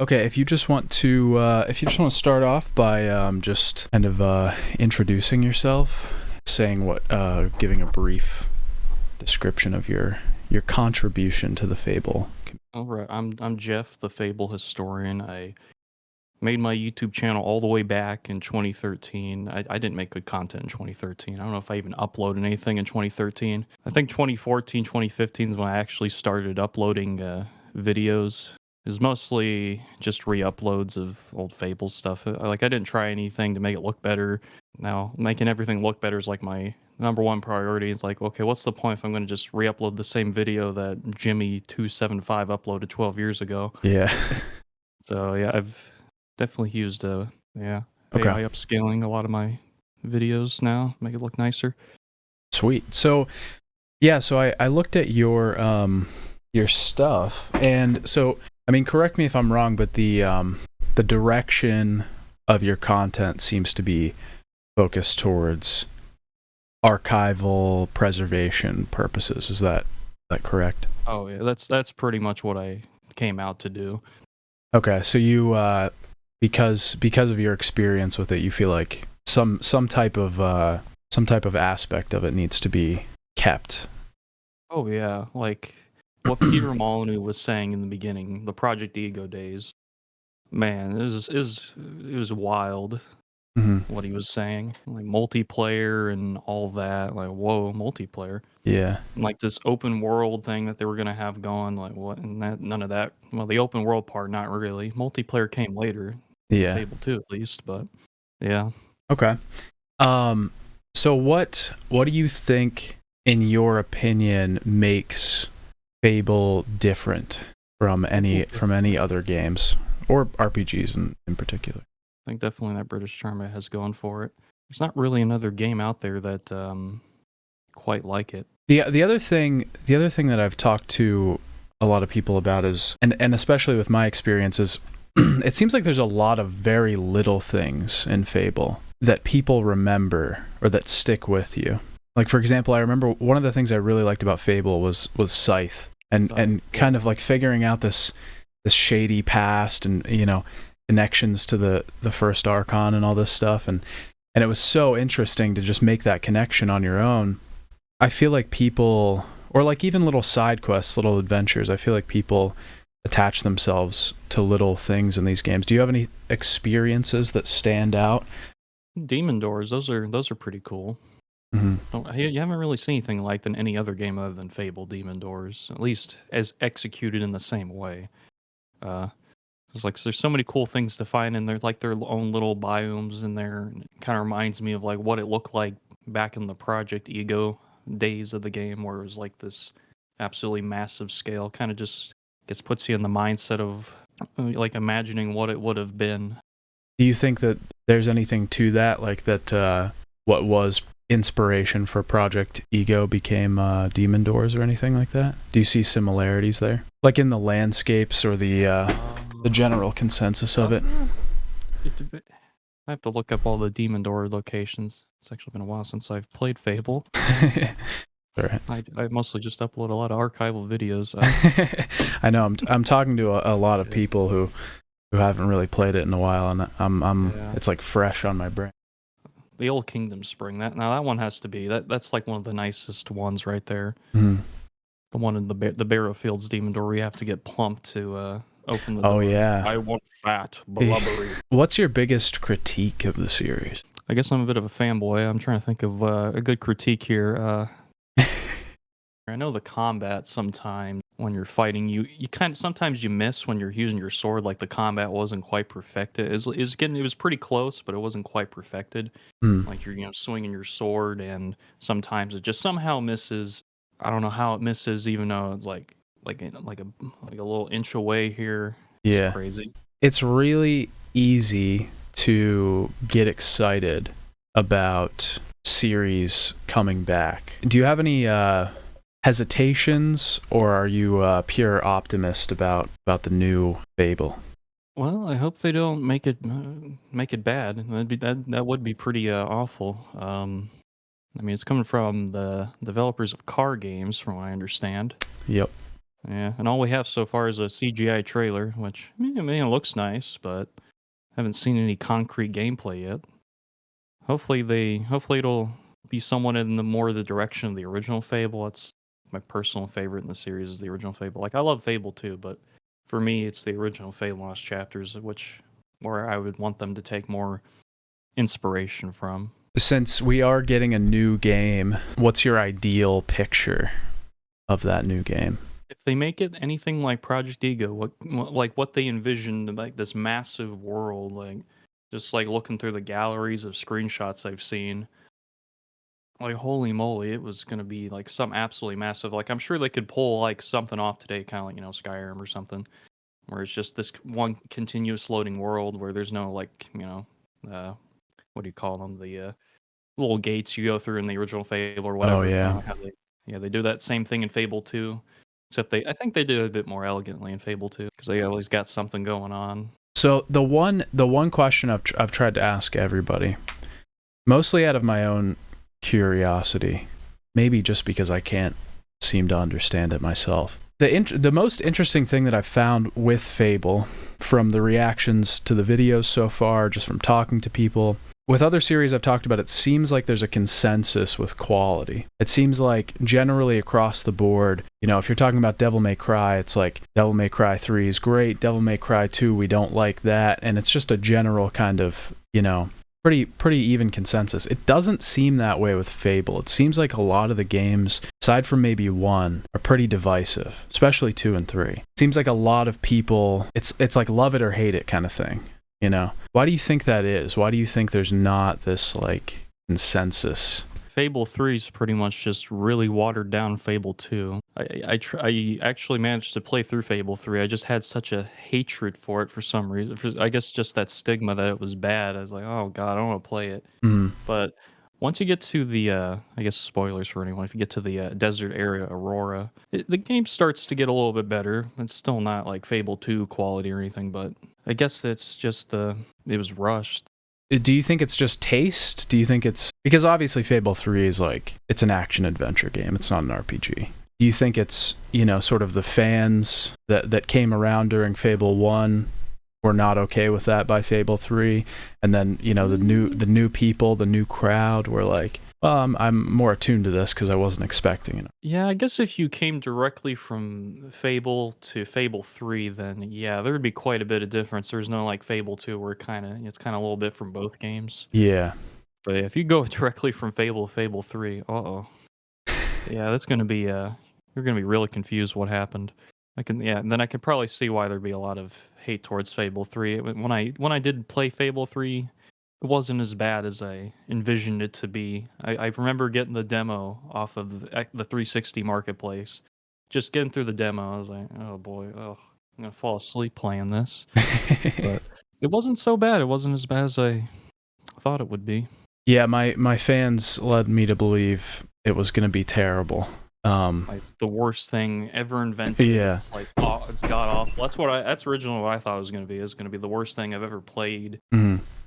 Okay, if you just want to start off by just kind of introducing yourself, saying giving a brief description of your contribution to the Fable. All right, I'm Jeff, the Fable Historian. I made my YouTube channel all the way back in 2013. I didn't make good content in 2013. I don't know if I even uploaded anything in 2013. I think 2014, 2015 is when I actually started uploading videos. It was mostly just re-uploads of old Fable stuff. I didn't try anything to make it look better. Now, making everything look better is like my number one priority. It's like, okay, what's the point if I'm going to just re-upload the same video that Jimmy275 uploaded 12 years ago? Yeah. So yeah, I've definitely used Okay. AI upscaling a lot of my videos now, make it look nicer. Sweet. So yeah, so I looked at your stuff, and so I mean, correct me if I'm wrong, but the direction of your content seems to be focused towards archival preservation purposes. Is that correct? Oh yeah, that's pretty much what I came out to do. Okay, so you because of your experience with it, you feel like some type of aspect of it needs to be kept. Oh yeah, like what Peter Molyneux was saying in the beginning, the Project Ego days. Man, it was wild Hmm. what he was saying, like multiplayer and all that. Like whoa, multiplayer. Yeah, Like this open world thing that they were gonna have going, like what? And that none of that. Well, the open world part, not really. Multiplayer came later in yeah. Fable 2 at least, but yeah. Okay. Um, so what do you think, in your opinion, makes Fable different from any other games or RPGs in particular? I think definitely that British charm it has going for it. There's not really another game out there that quite like it. The other thing that I've talked to a lot of people about is, and especially with my experiences, it seems like there's a lot of very little things in Fable that people remember or that stick with you. Like, for example, I remember one of the things I really liked about Fable was Scythe, and kind of like figuring out this shady past, and connections to the first Archon and all this stuff, and it was so interesting to just make that connection on your own. I feel like people, or like even little side quests, little adventures, I feel like people attach themselves to little things in these games. Do you have any experiences that stand out? Demon Doors, those are pretty cool. Mm-hmm. You haven't really seen anything like than any other game other than Fable Demon Doors, at least as executed in the same way. Uh, it's like there's so many cool things to find in there, like their own little biomes in there. And it kind of reminds me of like what it looked like back in the Project Ego days of the game, where it was like this absolutely massive scale. Kind of just puts you in the mindset of like imagining what it would have been. Do you think that there's anything to that, like that what was inspiration for Project Ego became Demon Doors or anything like that? Do you see similarities there, like in the landscapes or the general consensus of it? I have to look up all the Demon Door locations. It's actually been a while since I've played Fable. All right. I mostly just upload a lot of archival videos. I know I'm talking to a lot of people who haven't really played it in a while, and it's like fresh on my brain. The old Kingdom Spring. That one has to be that's like one of the nicest ones right there. Mm-hmm. The one in the Barrowfields Demon Door where you have to get plumped to open the Oh door. yeah. I want fat, blubbery. What's your biggest critique of the series? I guess I'm a bit of a fanboy. I'm trying to think of a good critique here. I know the combat sometimes when you're fighting, you kind of sometimes you miss when you're using your sword. Like the combat wasn't quite perfected. It was pretty close, but it wasn't quite perfected. Mm. Like you're swinging your sword, and sometimes it just somehow misses. I don't know how it misses, even though it's like a little inch away here. It's Yeah. crazy. It's really easy to get excited about series coming back. Do you have any hesitations, or are you a pure optimist about the new Fable? Well, I hope they don't make it bad. That would be pretty awful. I mean, it's coming from the developers of car games, from what I understand. Yep. Yeah, and all we have so far is a CGI trailer, which I mean, it looks nice, but haven't seen any concrete gameplay yet. Hopefully it'll be somewhat in the direction of the original Fable. It's my personal favorite in the series is the original Fable. Like I love Fable too, but for me it's the original Fable Lost Chapters, where I would want them to take more inspiration from. Since we are getting a new game, what's your ideal picture of that new game? If they make it anything like Project Ego, what they envisioned, like this massive world, like just like looking through the galleries of screenshots I've seen, like holy moly, it was gonna be like some absolutely massive. Like I'm sure they could pull like something off today, kind of like Skyrim or something, where it's just this one continuous loading world where there's no like what do you call them, the little gates you go through in the original Fable or Oh whatever. yeah. They do that same thing in Fable 2, except I think they did it a bit more elegantly in Fable 2 because they always got something going on. So the one question I've tried to ask everybody, mostly out of my own curiosity, maybe just because I can't seem to understand it myself. The most interesting thing that I've found with Fable, from the reactions to the videos so far, just from talking to people, with other series I've talked about, it seems like there's a consensus with quality. It seems like generally across the board, if you're talking about Devil May Cry, it's like Devil May Cry 3 is great, Devil May Cry 2, we don't like that, and it's just a general kind of, pretty even consensus. It doesn't seem that way with Fable. It seems like a lot of the games, aside from maybe 1, are pretty divisive, especially 2 and 3. It seems like a lot of people, it's like love it or hate it kind of thing. Why do you think that is? Why do you think there's not this like consensus? Fable 3 is pretty much just really watered down Fable 2. I actually managed to play through Fable 3. I just had such a hatred for it for some reason. I guess just that stigma that it was bad. I was like, oh god, I don't want to play it. But once you get to the, I guess spoilers for anyone, if you get to the desert area, Aurora, the game starts to get a little bit better. It's still not like Fable 2 quality or anything, but I guess it's just it was rushed. Do you think it's just taste? Do you think it's because obviously Fable 3 is like it's an action adventure game. It's not an RPG. Do you think it's sort of the fans that came around during Fable 1 were not okay with that by Fable 3, and then the new people, the new crowd were like, well, I'm more attuned to this because I wasn't expecting it. Yeah, I guess if you came directly from Fable to Fable 3, then yeah, there would be quite a bit of difference. There's no like Fable 2 where it's kind of a little bit from both games. Yeah. But if you go directly from Fable to Fable 3, yeah, that's gonna be you're gonna be really confused what happened. Then I can probably see why there'd be a lot of hate towards Fable 3. When I did play Fable 3, it wasn't as bad as I envisioned it to be. I remember getting the demo off of the 360 marketplace. Just getting through the demo, I was like, oh boy, I'm gonna fall asleep playing this. But it wasn't so bad. It wasn't as bad as I thought it would be. Yeah, my fans led me to believe it was gonna be terrible. It's the worst thing ever invented. Yeah. It's like it's god awful. That's originally what I thought it was gonna be. It's gonna be the worst thing I've ever played.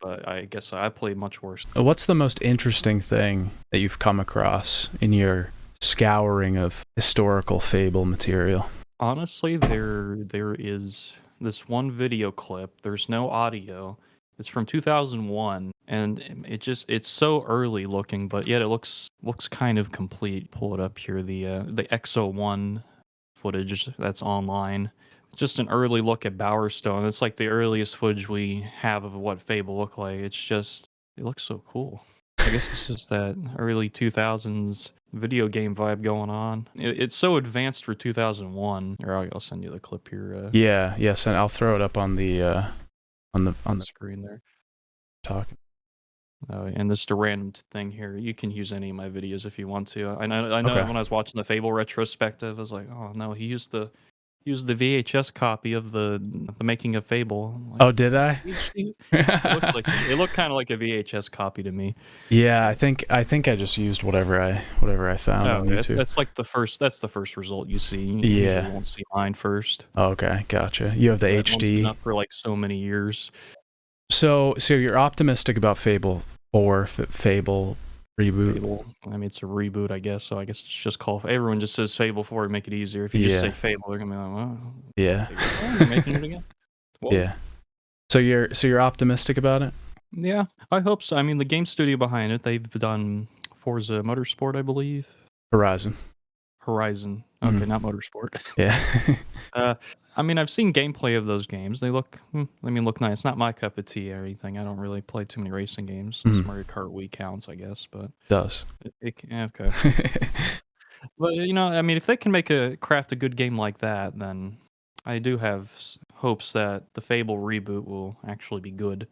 But I guess I played much worse. What's the most interesting thing that you've come across in your scouring of historical Fable material? Honestly, there is this one video clip. There's no audio. It's from 2001, and it's so early looking, but yet it looks kind of complete. Pull it up here. The XO1 footage that's online. It's just an early look at Bowerstone. It's like the earliest footage we have of what Fable looked like. It looks so cool. I guess it's just that early 2000s video game vibe going on. It's so advanced for 2001. Or I'll send you the clip here. Yes, and I'll throw it up on the screen there. Talking. And this is a random thing here. You can use any of my videos if you want to. I know. Okay. When I was watching the Fable retrospective, I was like, oh no, he used the VHS copy of the making of Fable. Like, oh, did I? It looked kind of like a VHS copy to me. Yeah, I think I just used whatever I found on YouTube. That's like the first result you see. You usually won't see mine first. Oh, okay, gotcha. You have the HD. Been up for like so many years. So you're optimistic about Fable 4, Fable Reboot. Fable. I mean, it's a reboot, I guess. So I guess it's just called. Everyone just says Fable 4 to make it easier. If you just say Yeah. Fable, they're gonna be like, "Well, Yeah. Fable 4, you're making it again." Well, Yeah. So you're optimistic about it? yeah, I hope so. I mean, the game studio behind it, they've done Forza Motorsport, I believe. Horizon. Horizon. Okay, Mhm. not Motorsport. Yeah. Uh, I mean, I've seen gameplay of those games. They look, look nice. Not my cup of tea or anything. I don't really play too many racing games. Unless Mhm. Mario Kart Wii counts, I guess. But Does. yeah, okay. But I mean, if they can craft a good game like that, then I do have hopes that the Fable reboot will actually be good.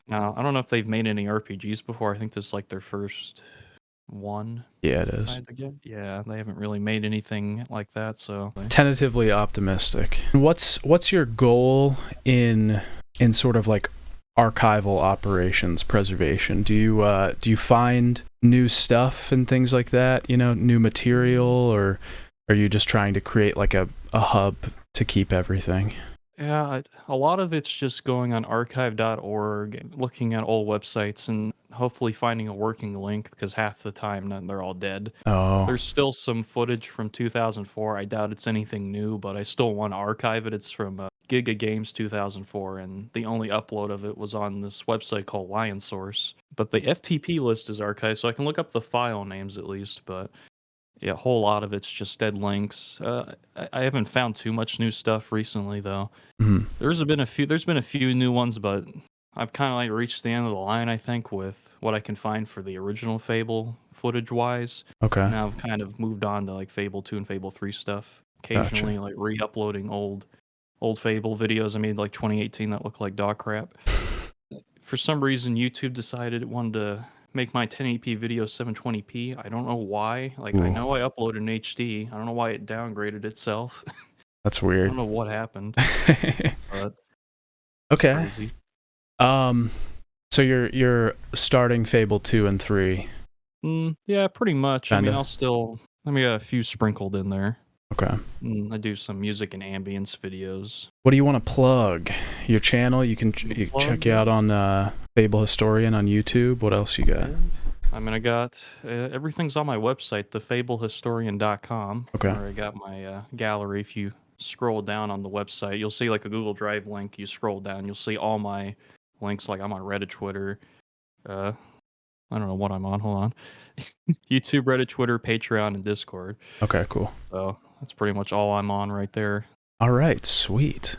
Now, I don't know if they've made any RPGs before. I think this is like their first one. Yeah, it If I is. had to get, yeah, they haven't really made anything like that. So Tentatively optimistic. What's your goal in sort of like archival operations preservation? Do you find new stuff and things like that, new material, or are you just trying to create like a hub to keep everything? yeah, a lot of it's just going on archive.org and looking at old websites and hopefully finding a working link because half the time they're all dead. Oh, There's still some footage from 2004. I doubt it's anything new, but I still want to archive it. It's from Giga Games 2004, and the only upload of it was on this website called Lion Source. But the FTP list is archived, so I can look up the file names at least. But yeah, a whole lot of it's just dead links. I haven't found too much new stuff recently, though. mhm. There's been a few new ones, but I've kind of like reached the end of the line, I think, with what I can find for the original Fable footage wise. Okay, Now I've kind of moved on to like Fable 2 and Fable 3 stuff. gotcha. Occasionally like re-uploading old Fable videos I made like 2018 that look like dog crap. For some reason YouTube decided it wanted to make my 1080p video 720p. I don't know why. Like I Ooh, know I uploaded in HD. I don't know why it downgraded itself. that's I weird. don't know what happened, but it's Okay. crazy. Um, so you're starting Fable 2 and 3, Yeah, pretty much. I mean, kinda. let me got a few sprinkled in there. Okay. I do some music and ambience videos. What do you want to plug? Your channel? You check Plug. you out on Fable Historian on YouTube. What else you got? Yeah. I mean, I got everything's on my website, thefablehistorian.com, Okay. where I got my gallery. If you scroll down on the website, you'll see like a Google Drive link. You scroll down, you'll see all my links. Like I'm on Reddit, Twitter. Uh, I don't know what I'm on. Hold on. YouTube, Reddit, Twitter, Patreon, and Discord. Okay, cool. So that's pretty much all I'm on right there. All right, sweet.